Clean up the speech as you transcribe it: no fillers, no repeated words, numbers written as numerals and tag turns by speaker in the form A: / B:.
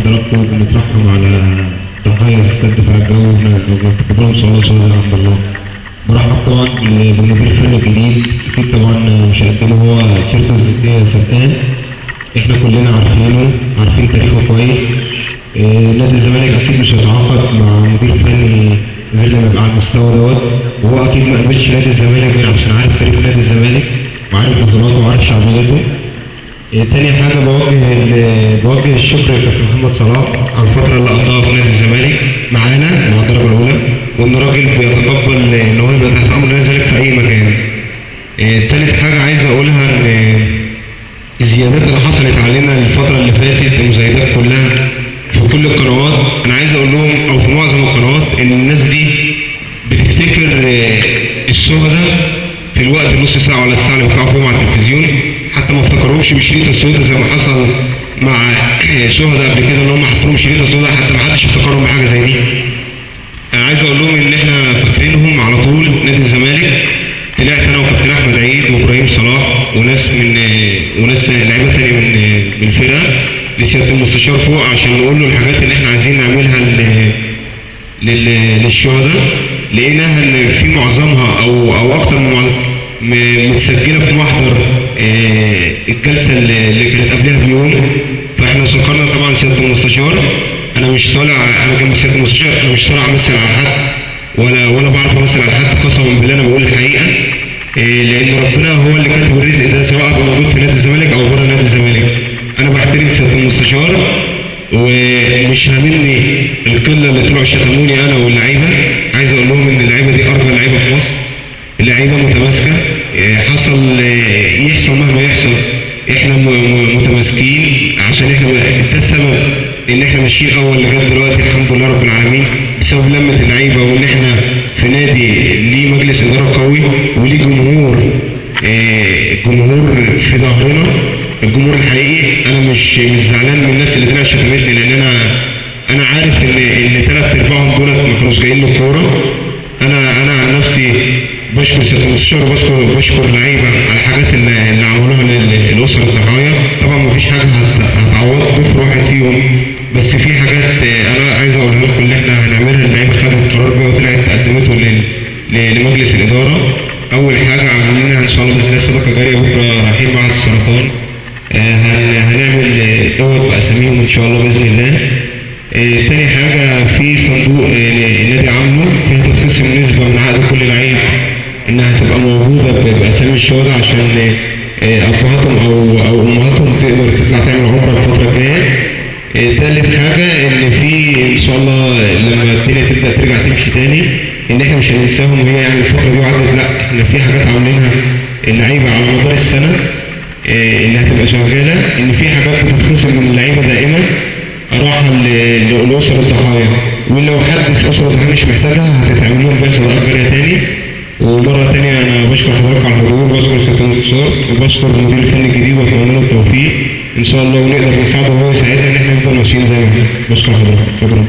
A: حضراتكم بنترحم على ضحايا استاد دفاع الجوي وبنتقبلهم صلاه صلاه عند الله. برحب طبعا بالمدير الفني الجديد، اكيد طبعا مش هقدمه، هو سيرتوس سرتان. احنا كلنا عارفين تاريخه كويس. نادي الزمالك اكيد مش هيتعاقد مع مدير فني غير لما يبقى على المستوى دوت، وهو اكيد ما قابلش نادي الزمالك غير عشان عارف تاريخ نادي الزمالك وعارف بطولاته وعارف شعبيته. تاني حاجه بوجه الشكر لكابتن محمد صلاح على الفتره اللي قضاها في نادي الزمالك معانا مع الدرجه الاولى، وان الراجل بيتقبل ان هو يبقى تحت امر نادي الزمالك في اي مكان. تالت حاجه عايز اقولها ان الزيادات اللي حصلت علينا الفتره اللي فاتت، المزايدات كلها في كل القنوات، انا عايز اقول لهم او في معظم القنوات ان الناس دي بتفتكر الشهداء في الوقت نص ساعه ولا الساعه اللي بيطلعوا فيهم على التلفزيون، حتى ما افتكروهمش بشريط السوداء زي ما حصل مع شهداء قبل كده ان هم حطوا لهم شريط السوداء، حتى ما حدش افتكرهم بحاجه زي دي. انا عايز اقول لهم ان احنا فاكرينهم على طول. نادي الزمالك طلعت انا وكابتن احمد عيد وابراهيم صلاح وناس لعيبه ثانيه من الفرقه لسياده المستشار فوق عشان نقول له الحاجات اللي احنا عايزين نعملها للشهداء. لقيناها ان في معظمها او اكتر متسجله في محضر الجلسه اللي كانت قبلها بيوم. فاحنا شكرنا طبعا سياده المستشار. انا مش طالع، انا جنب سياده المستشار، انا مش طالع امثل على حد ولا بعرف امثل على حد، قسما بالله انا بقول الحقيقه. لان ربنا هو اللي كاتب الرزق ده، سواء ابقى موجود في نادي الزمالك او بره نادي الزمالك. انا بحترم سياده المستشار ومش هاملني القله اللي طلعوا شتموني انا واللعيبه. عايز اقول لهم ان اللعيبه دي ارجل لعيبه في مصر، اللعيبه متماسكه. يحصل مهما يحصل احنا متماسكين، عشان احنا ده السبب ان احنا ماشيين اول لغايه دلوقتي الحمد لله رب العالمين، بسبب لمه اللعيبه وان احنا في نادي ليه مجلس اداره قوي وليه جمهور في ظهرنا، الجمهور الحقيقي. انا مش زعلان من الناس اللي طلعت شتمتني، لان انا عارف ان 3/4 دول ما كانوش جايين للكوره. انا عن نفسي بشكر سياده المستشار وبشكر اللعيبه على الحاجات اللي عملوها للاسر الضحايا. طبعا ما فيش حاجه هتعوض ضفر واحد فيهم، بس في حاجات انا عايز اقولها لكم اللي احنا هنعملها. اللعيبه خدت القرار بيها وطلعت قدمته لمجلس الاداره. اول حاجه عاملينها ان شاء الله باذن الله صدقه جاريه، بكره رايحين معهد السرطان، هنعمل دوت باساميهم ان شاء الله باذن الله. تاني حاجه في صندوق نادي عامه فيها تخصيص نسبه من عقد كل لعيب انها تبقى موجوده باسامي الشهداء، عشان ابهاتهم او امهاتهم تقدر تطلع تعمل عمره الفتره الجايه. تالت حاجه ان في ان شاء الله لما الدنيا تبدا ترجع تمشي تاني، ان احنا مش هننساهم. هي يعني الفتره دي وعدت، لا احنا في حاجات عاملينها اللعيبه على مدار السنه اللي هتبقى شغاله، ان في حاجات بتتخصم من اللعيبه دائما راحه لاسر الضحايا، ولو حد في اسره الضحايا مش محتاجها هتتعمل لهم بعثه ضريبيه تاني. ومره تانيه انا بشكر حضرتك على الحضور، بشكر سياده المستشار وبشكر المدير الفني الجديد واتمنى له التوفيق ان شاء الله، ونقدر نساعده وهو يساعدنا ان احنا نفضل ماشيين زي ما احنا. بشكر حضرتك، شكرا.